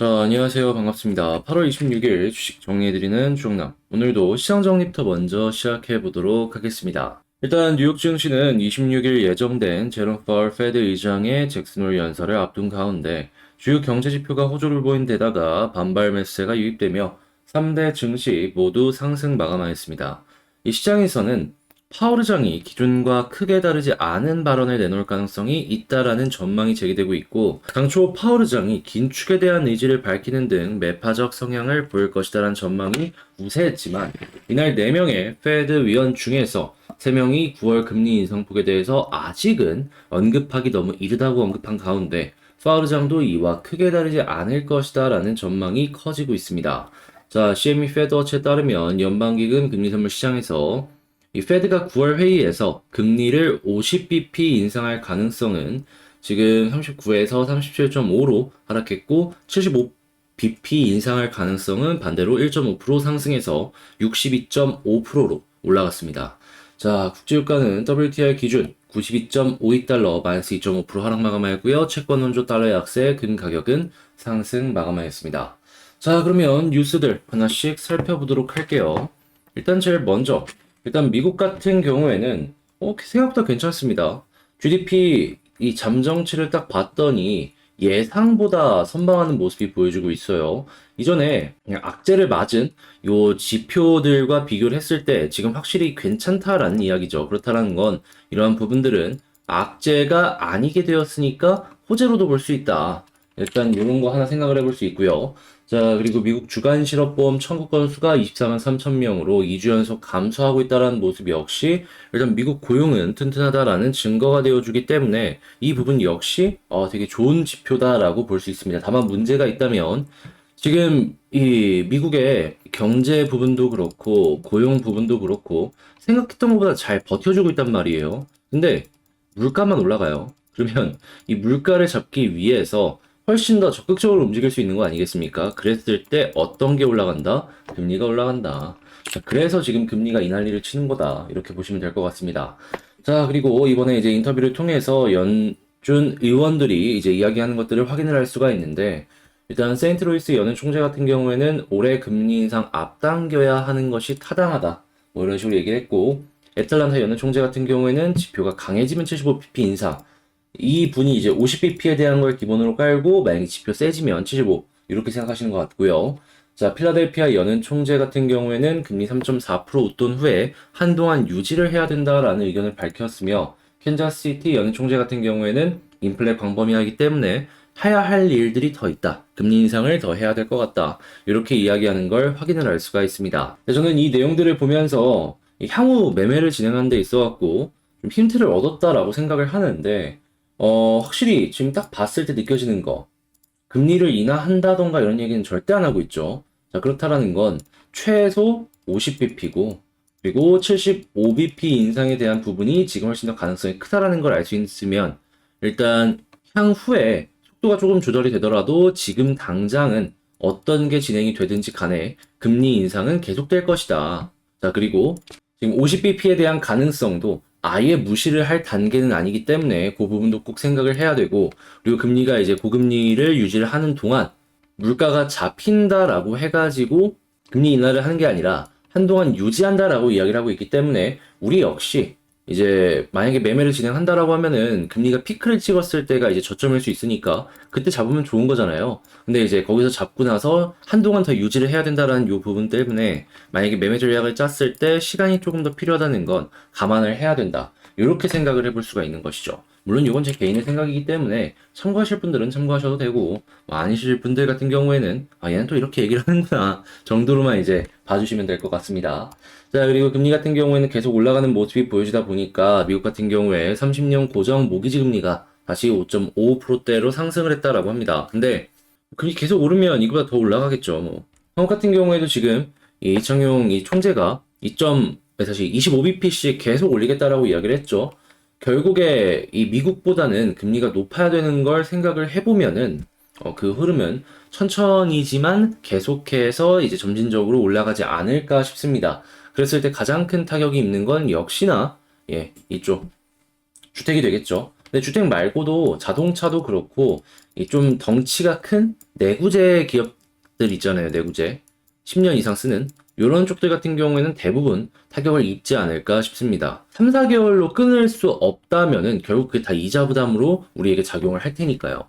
자, 안녕하세요. 반갑습니다. 8월 26일 주식 정리해드리는 주영남. 오늘도 시장 정리부터 먼저 시작해보도록 하겠습니다. 일단 뉴욕 증시는 26일 예정된 제롬 파월 페드 의장의 잭슨 홀 연설을 앞둔 가운데 주요 경제 지표가 호조를 보인 데다가 반발 매수세가 유입되며 3대 증시 모두 상승 마감하였습니다. 이 시장에서는 파월 의장이 기존과 크게 다르지 않은 발언을 내놓을 가능성이 있다라는 전망이 제기되고 있고, 당초 파월 의장이 긴축에 대한 의지를 밝히는 등 매파적 성향을 보일 것이다라는 전망이 우세했지만, 이날 4명의 페드 위원 중에서 3명이 9월 금리 인상폭에 대해서 아직은 언급하기 너무 이르다고 언급한 가운데 파월 의장도 이와 크게 다르지 않을 것이다라는 전망이 커지고 있습니다. 자, CME 페드워치에 따르면 연방기금 금리선물 시장에서 이 페드가 9월 회의에서 금리를 50bp 인상할 가능성은 지금 39에서 37.5로 하락했고, 75bp 인상할 가능성은 반대로 1.5% 상승해서 62.5%로 올라갔습니다. 자, 국제유가는 WTI 기준 92.52달러 마이너스 2.5% 하락 마감하였고요. 채권 원조 달러 약세, 금 가격은 상승 마감하였습니다. 자, 그러면 뉴스들 하나씩 살펴보도록 할게요. 일단 제일 먼저 일단 미국 같은 경우에는 생각보다 괜찮습니다. GDP 이 잠정치를 딱 봤더니 예상보다 선방하는 모습이 보여주고 있어요. 이전에 그냥 악재를 맞은 요 지표들과 비교를 했을 때 지금 확실히 괜찮다라는 이야기죠. 그렇다라는 건 이러한 부분들은 악재가 아니게 되었으니까 호재로도 볼 수 있다. 일단 이런 거 하나 생각을 해볼 수 있고요. 자, 그리고 미국 주간 실업보험 청구 건수가 24만 3천 명으로 2주 연속 감소하고 있다는 모습 역시 일단 미국 고용은 튼튼하다라는 증거가 되어주기 때문에 이 부분 역시 되게 좋은 지표다라고 볼 수 있습니다. 다만 문제가 있다면 지금 이 미국의 경제 부분도 그렇고 고용 부분도 그렇고 생각했던 것보다 잘 버텨주고 있단 말이에요. 근데 물가만 올라가요. 그러면 이 물가를 잡기 위해서 훨씬 더 적극적으로 움직일 수 있는 거 아니겠습니까? 그랬을 때 어떤 게 올라간다? 금리가 올라간다. 자, 그래서 지금 금리가 이 난리를 치는 거다. 이렇게 보시면 될 것 같습니다. 자, 그리고 이번에 이제 인터뷰를 통해서 연준 의원들이 이제 이야기하는 것들을 확인을 할 수가 있는데, 일단 세인트루이스 연은 총재 같은 경우에는 올해 금리 인상 앞당겨야 하는 것이 타당하다. 뭐 이런 식으로 얘기를 했고, 애틀란타 연은 총재 같은 경우에는 지표가 강해지면 75bp 인상, 이 분이 이제 50bp에 대한 걸 기본으로 깔고 만약에 지표 세지면 75 이렇게 생각하시는 것 같고요. 자, 필라델피아 연은 총재 같은 경우에는 금리 3.4% 웃돈 후에 한동안 유지를 해야 된다라는 의견을 밝혔으며, 캔자스시티 연은 총재 같은 경우에는 인플레 광범위하기 때문에 해야 할 일들이 더 있다. 금리 인상을 더 해야 될 것 같다. 이렇게 이야기하는 걸 확인을 할 수가 있습니다. 저는 이 내용들을 보면서 향후 매매를 진행하는 데 있어 갖고 좀 힌트를 얻었다라고 생각을 하는데, 확실히 지금 딱 봤을 때 느껴지는 거, 금리를 인하한다던가 이런 얘기는 절대 안 하고 있죠. 자, 그렇다라는 건 최소 50bp고, 그리고 75bp 인상에 대한 부분이 지금 훨씬 더 가능성이 크다라는 걸 알 수 있으면, 일단 향후에 속도가 조금 조절이 되더라도 지금 당장은 어떤 게 진행이 되든지 간에 금리 인상은 계속될 것이다. 자, 그리고 지금 50bp에 대한 가능성도 아예 무시를 할 단계는 아니기 때문에 그 부분도 꼭 생각을 해야 되고, 그리고 금리가 이제 고금리를 유지를 하는 동안 물가가 잡힌다라고 해가지고 금리 인하를 하는 게 아니라 한동안 유지한다라고 이야기를 하고 있기 때문에 우리 역시 이제 만약에 매매를 진행한다라고 하면은 금리가 피크를 찍었을 때가 이제 저점일 수 있으니까 그때 잡으면 좋은 거잖아요. 근데 이제 거기서 잡고 나서 한동안 더 유지를 해야 된다라는 요 부분 때문에 만약에 매매 전략을 짰을 때 시간이 조금 더 필요하다는 건 감안을 해야 된다. 이렇게 생각을 해볼 수가 있는 것이죠. 물론 이건 제 개인의 생각이기 때문에 참고하실 분들은 참고하셔도 되고, 뭐 아니실 분들 같은 경우에는 얘는 또 이렇게 얘기를 하는구나 정도로만 이제 봐주시면 될 것 같습니다. 자, 그리고 금리 같은 경우에는 계속 올라가는 모습이 보여지다 보니까 미국 같은 경우에 30년 고정 모기지 금리가 다시 5.55%대로 상승을 했다라고 합니다. 근데 금리 계속 오르면 이거보다 더 올라가겠죠. 뭐 한국 같은 경우에도 지금 이 이창용 이 총재가 25bp씩 계속 올리겠다라고 이야기를 했죠. 결국에 이 미국보다는 금리가 높아야 되는 걸 생각을 해보면은 그 흐름은 천천히지만 계속해서 이제 점진적으로 올라가지 않을까 싶습니다. 그랬을 때 가장 큰 타격이 있는 건 역시나 이쪽 주택이 되겠죠. 근데 주택 말고도 자동차도 그렇고 이 좀 덩치가 큰 내구재 기업들 있잖아요. 내구재. 10년 이상 쓰는 이런 쪽들 같은 경우에는 대부분 타격을 입지 않을까 싶습니다. 3, 4개월로 끊을 수 없다면은 결국 그게 다 이자 부담으로 우리에게 작용을 할 테니까요.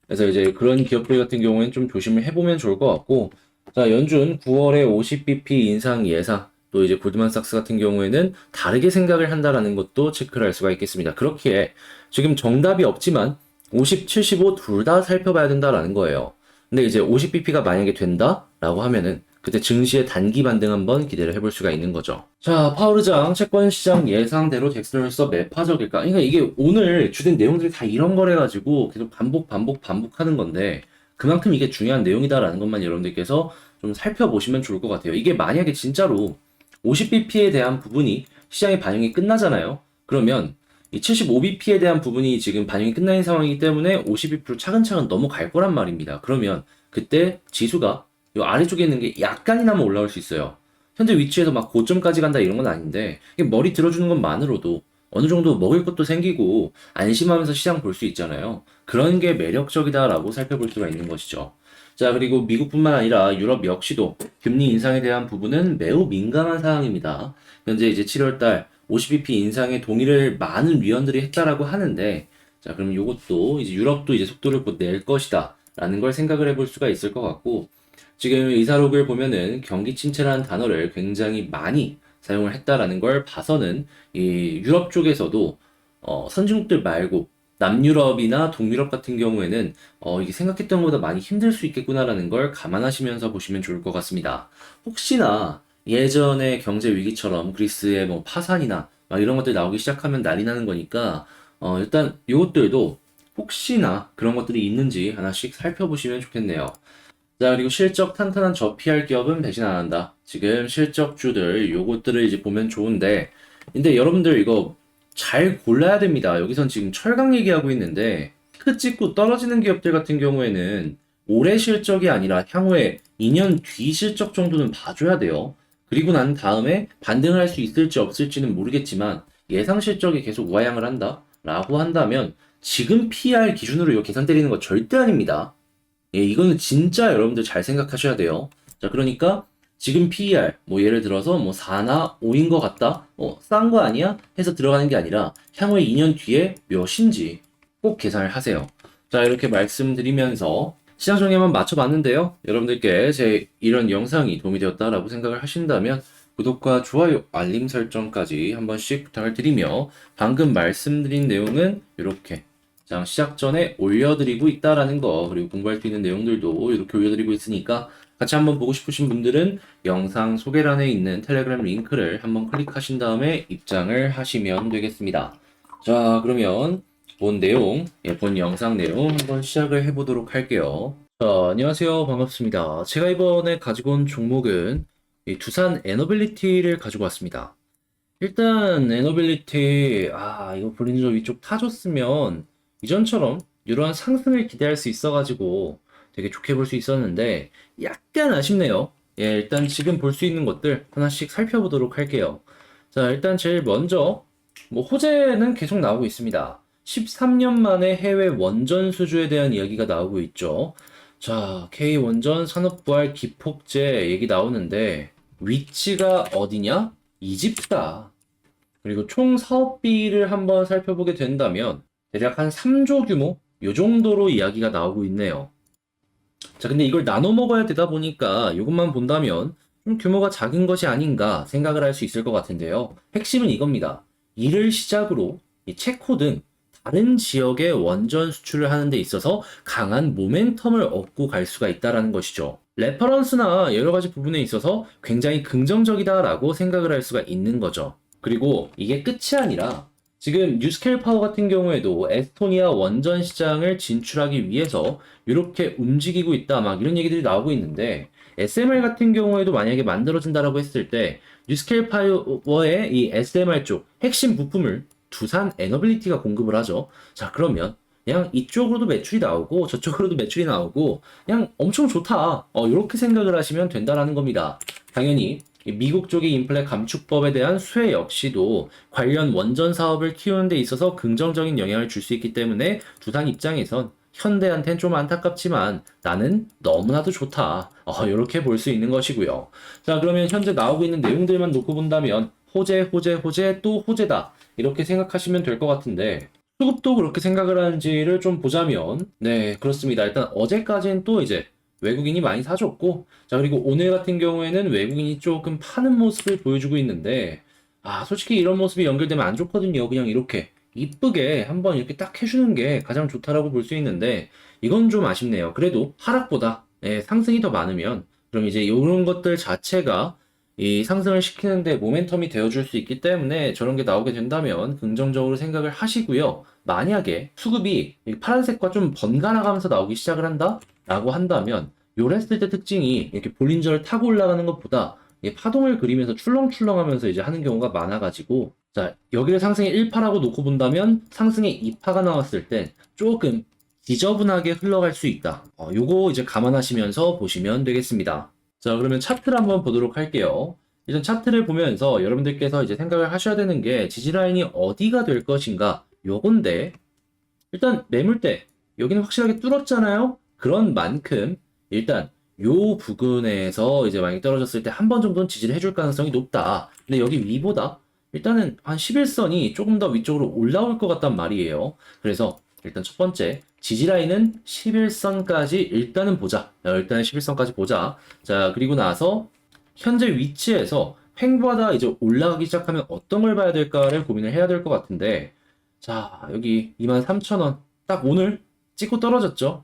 그래서 이제 그런 기업들 같은 경우에는 좀 조심을 해보면 좋을 것 같고, 자, 연준 9월에 50bp 인상 예상, 또 이제 골드만삭스 같은 경우에는 다르게 생각을 한다라는 것도 체크를 할 수가 있겠습니다. 그렇기에 지금 정답이 없지만 50, 75 둘 다 살펴봐야 된다라는 거예요. 근데 이제 50bp가 만약에 된다라고 하면은 그때 증시의 단기 반등 한번 기대를 해볼 수가 있는 거죠. 자, 파우르장 채권 시장 예상대로 잭슨홀서 매파적일까? 그러니까 이게 오늘 주된 내용들이 다 이런 거래가지고 계속 반복하는 건데 그만큼 이게 중요한 내용이다라는 것만 여러분들께서 좀 살펴보시면 좋을 것 같아요. 이게 만약에 진짜로 50bp에 대한 부분이 시장에 반영이 끝나잖아요. 그러면 이 75bp에 대한 부분이 지금 반영이 끝난 상황이기 때문에 50bp로 차근차근 넘어갈 거란 말입니다. 그러면 그때 지수가 이 아래쪽에 있는 게 약간이나마 올라올 수 있어요. 현재 위치에서 막 고점까지 간다 이런 건 아닌데 이게 머리 들어주는 것만으로도 어느 정도 먹을 것도 생기고 안심하면서 시장 볼 수 있잖아요. 그런 게 매력적이다라고 살펴볼 수가 있는 것이죠. 자, 그리고 미국뿐만 아니라 유럽 역시도 금리 인상에 대한 부분은 매우 민감한 상황입니다. 현재 이제 7월달 50bp 인상에 동의를 많은 위원들이 했다라고 하는데, 자, 그럼 이것도 이제 유럽도 이제 속도를 곧 낼 것이다 라는 걸 생각을 해볼 수가 있을 것 같고, 지금 의사록을 보면은 경기 침체라는 단어를 굉장히 많이 사용을 했다라는 걸 봐서는 이 유럽 쪽에서도 선진국들 말고 남유럽이나 동유럽 같은 경우에는 이게 생각했던 것보다 많이 힘들 수 있겠구나라는 걸 감안하시면서 보시면 좋을 것 같습니다. 혹시나 예전의 경제 위기처럼 그리스의 뭐 파산이나 막 이런 것들 나오기 시작하면 난리 나는 거니까 일단 이것들도 혹시나 그런 것들이 있는지 하나씩 살펴보시면 좋겠네요. 자, 그리고 실적 탄탄한 저PR 기업은 배신 안 한다. 지금 실적주들 요것들을 이제 보면 좋은데, 근데 여러분들 이거 잘 골라야 됩니다. 여기선 지금 철강 얘기하고 있는데 크 찍고 떨어지는 기업들 같은 경우에는 올해 실적이 아니라 향후에 2년 뒤 실적 정도는 봐줘야 돼요. 그리고 난 다음에 반등을 할 수 있을지 없을지는 모르겠지만 예상 실적이 계속 우하향을 한다 라고 한다면 지금 PR 기준으로 이거 계산 때리는 거 절대 아닙니다. 예, 이거는 진짜 여러분들 잘 생각하셔야 돼요. 자, 그러니까 지금 PER, 뭐 예를 들어서 뭐 4나 5인 것 같다? 싼 거 아니야? 해서 들어가는 게 아니라 향후에 2년 뒤에 몇인지 꼭 계산을 하세요. 자, 이렇게 말씀드리면서 시장 정리 한번 맞춰봤는데요. 여러분들께 제 이런 영상이 도움이 되었다라고 생각을 하신다면 구독과 좋아요, 알림 설정까지 한 번씩 부탁을 드리며 방금 말씀드린 내용은 이렇게 시작 전에 올려드리고 있다라는 거, 그리고 공부할 수 있는 내용들도 이렇게 올려드리고 있으니까 같이 한번 보고 싶으신 분들은 영상 소개란에 있는 텔레그램 링크를 한번 클릭하신 다음에 입장을 하시면 되겠습니다. 자, 그러면 본 내용, 본 영상 내용 한번 시작을 해보도록 할게요. 자, 안녕하세요. 반갑습니다. 제가 이번에 가지고 온 종목은 이 두산 에너빌리티를 가지고 왔습니다. 일단 에너빌리티, 이거 볼린저 위쪽 타줬으면 이전처럼 이러한 상승을 기대할 수 있어가지고 되게 좋게 볼 수 있었는데 약간 아쉽네요. 예, 일단 지금 볼 수 있는 것들 하나씩 살펴보도록 할게요. 자, 일단 제일 먼저 뭐 호재는 계속 나오고 있습니다. 13년 만에 해외 원전 수주에 대한 이야기가 나오고 있죠. 자, K원전 산업부활 기폭제 얘기 나오는데 위치가 어디냐? 이집트다. 그리고 총 사업비를 한번 살펴보게 된다면 대략 한 3조 규모? 요 정도로 이야기가 나오고 있네요. 자, 근데 이걸 나눠 먹어야 되다 보니까 이것만 본다면 좀 규모가 작은 것이 아닌가 생각을 할 수 있을 것 같은데요. 핵심은 이겁니다. 이를 시작으로 이 체코 등 다른 지역의 원전 수출을 하는 데 있어서 강한 모멘텀을 얻고 갈 수가 있다는 것이죠. 레퍼런스나 여러 가지 부분에 있어서 굉장히 긍정적이다라고 생각을 할 수가 있는 거죠. 그리고 이게 끝이 아니라 지금 뉴스케일 파워 같은 경우에도 에스토니아 원전 시장을 진출하기 위해서 이렇게 움직이고 있다 막 이런 얘기들이 나오고 있는데 SMR 같은 경우에도 만약에 만들어진다라고 했을 때 뉴스케일 파워의 이 SMR 쪽 핵심 부품을 두산 에너빌리티가 공급을 하죠. 자, 그러면 그냥 이쪽으로도 매출이 나오고 저쪽으로도 매출이 나오고 그냥 엄청 좋다. 이렇게 생각을 하시면 된다라는 겁니다. 당연히 이 미국 쪽의 인플레 감축법에 대한 수혜 역시도 관련 원전 사업을 키우는 데 있어서 긍정적인 영향을 줄 수 있기 때문에 두산 입장에선 현대한텐 좀 안타깝지만 나는 너무나도 좋다. 이렇게 볼 수 있는 것이고요. 자, 그러면 현재 나오고 있는 내용들만 놓고 본다면 호재 또 호재다. 이렇게 생각하시면 될 것 같은데 수급도 그렇게 생각을 하는지를 좀 보자면 네, 그렇습니다. 일단 어제까지는 또 이제 외국인이 많이 사줬고 자, 그리고 오늘 같은 경우에는 외국인이 조금 파는 모습을 보여주고 있는데 솔직히 이런 모습이 연결되면 안 좋거든요. 그냥 이렇게 이쁘게 한번 이렇게 딱 해주는 게 가장 좋다라고 볼 수 있는데 이건 좀 아쉽네요. 그래도 하락보다 상승이 더 많으면 그럼 이제 이런 것들 자체가 이 상승을 시키는데 모멘텀이 되어줄 수 있기 때문에 저런 게 나오게 된다면 긍정적으로 생각을 하시고요. 만약에 수급이 이 파란색과 좀 번갈아 가면서 나오기 시작을 한다? 라고 한다면 요랬을 때 특징이 이렇게 볼린저를 타고 올라가는 것보다 이 파동을 그리면서 출렁출렁 하면서 이제 하는 경우가 많아가지고 자, 여기를 상승의 1파라고 놓고 본다면 상승의 2파가 나왔을 때 조금 지저분하게 흘러갈 수 있다. 요거 이제 감안하시면서 보시면 되겠습니다. 자, 그러면 차트를 한번 보도록 할게요. 일단 차트를 보면서 여러분들께서 이제 생각을 하셔야 되는 게 지지라인이 어디가 될 것인가 요건데 일단 매물대 여기는 확실하게 뚫었잖아요. 그런 만큼 일단 요 부근에서 이제 만약에 떨어졌을 때 한 번 정도는 지지를 해줄 가능성이 높다. 근데 여기 위보다 일단은 한 11선이 조금 더 위쪽으로 올라올 것 같단 말이에요. 그래서 일단 첫 번째 지지라인은 11선까지 일단은 보자. 일단은 11선까지 보자. 자, 그리고 나서 현재 위치에서 횡보하다 이제 올라가기 시작하면 어떤 걸 봐야 될까를 고민을 해야 될 것 같은데 자, 여기 23,000원 딱 오늘 찍고 떨어졌죠.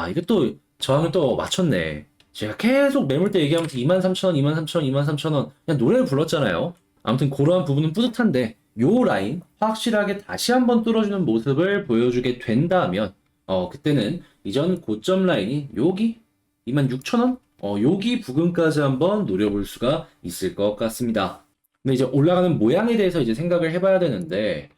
이게 또 저항을 또 맞췄네. 제가 계속 매물대 얘기하면서 23,000원, 23,000원, 23,000원 그냥 노래를 불렀잖아요. 아무튼 그러한 부분은 뿌듯한데 요 라인 확실하게 다시 한번 뚫어주는 모습을 보여주게 된다면 그때는 이전 고점 라인이 여기 26,000원? 여기 부근까지 한번 노려볼 수가 있을 것 같습니다. 근데 이제 올라가는 모양에 대해서 이제 생각을 해봐야 되는데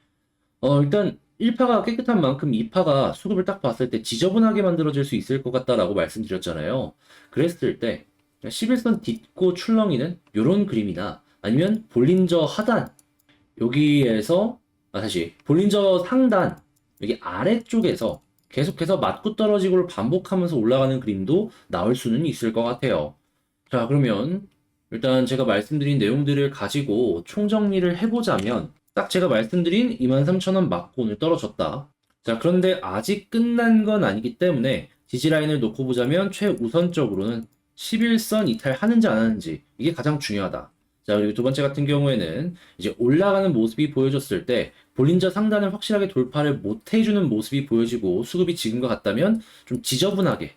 일단 1파가 깨끗한 만큼 2파가 수급을 딱 봤을 때 지저분하게 만들어질 수 있을 것 같다라고 말씀드렸잖아요. 그랬을 때 11선 딛고 출렁이는 이런 그림이나 아니면 볼린저 하단 여기에서 다시 볼린저 상단 여기 아래쪽에서 계속해서 맞고 떨어지고를 반복하면서 올라가는 그림도 나올 수는 있을 것 같아요. 자, 그러면 일단 제가 말씀드린 내용들을 가지고 총정리를 해보자면 딱 제가 말씀드린 23,000원 맞고 오늘 떨어졌다. 자, 그런데 아직 끝난 건 아니기 때문에 지지라인을 놓고 보자면 최우선적으로는 11선 이탈하는지 안 하는지 이게 가장 중요하다. 자, 그리고 두 번째 같은 경우에는 이제 올라가는 모습이 보여졌을 때 볼린저 상단을 확실하게 돌파를 못 해주는 모습이 보여지고 수급이 지금과 같다면 좀 지저분하게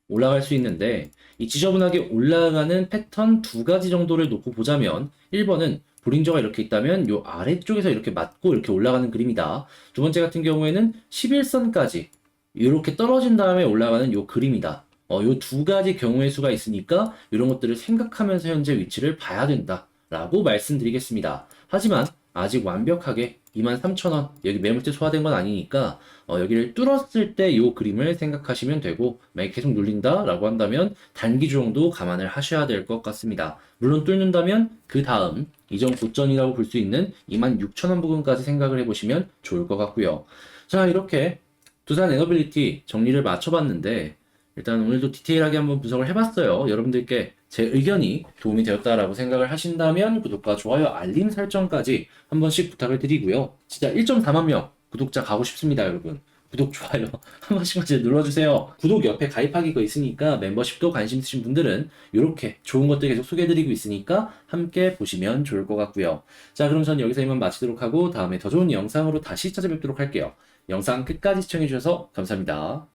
올라갈 수 있는데 이 지저분하게 올라가는 패턴 두 가지 정도를 놓고 보자면 1번은 볼린저가 이렇게 있다면 요 아래쪽에서 이렇게 맞고 이렇게 올라가는 그림이다. 두 번째 같은 경우에는 11선까지 이렇게 떨어진 다음에 올라가는 요 그림이다. 요 두 가지 경우의 수가 있으니까 이런 것들을 생각하면서 현재 위치를 봐야 된다라고 말씀드리겠습니다. 하지만 아직 완벽하게 23,000원 여기 매물대 소화된 건 아니니까 여기를 뚫었을 때 요 그림을 생각하시면 되고 만약 계속 눌린다라고 한다면 단기 조정도 감안을 하셔야 될 것 같습니다. 물론 뚫는다면 그 다음 이전 고점이라고 볼 수 있는 26,000원 부분까지 생각을 해보시면 좋을 것 같고요. 자, 이렇게 두산 에너빌리티 정리를 맞춰봤는데 일단 오늘도 디테일하게 한번 분석을 해봤어요. 여러분들께 제 의견이 도움이 되었다라고 생각을 하신다면 구독과 좋아요, 알림 설정까지 한 번씩 부탁을 드리고요. 진짜 1.4만 명 구독자 가고 싶습니다, 여러분. 구독, 좋아요 한 번씩만 눌러주세요. 구독 옆에 가입하기가 있으니까 멤버십도 관심 있으신 분들은 이렇게 좋은 것들 계속 소개해드리고 있으니까 함께 보시면 좋을 것 같고요. 자, 그럼 전 여기서 이만 마치도록 하고 다음에 더 좋은 영상으로 다시 찾아뵙도록 할게요. 영상 끝까지 시청해주셔서 감사합니다.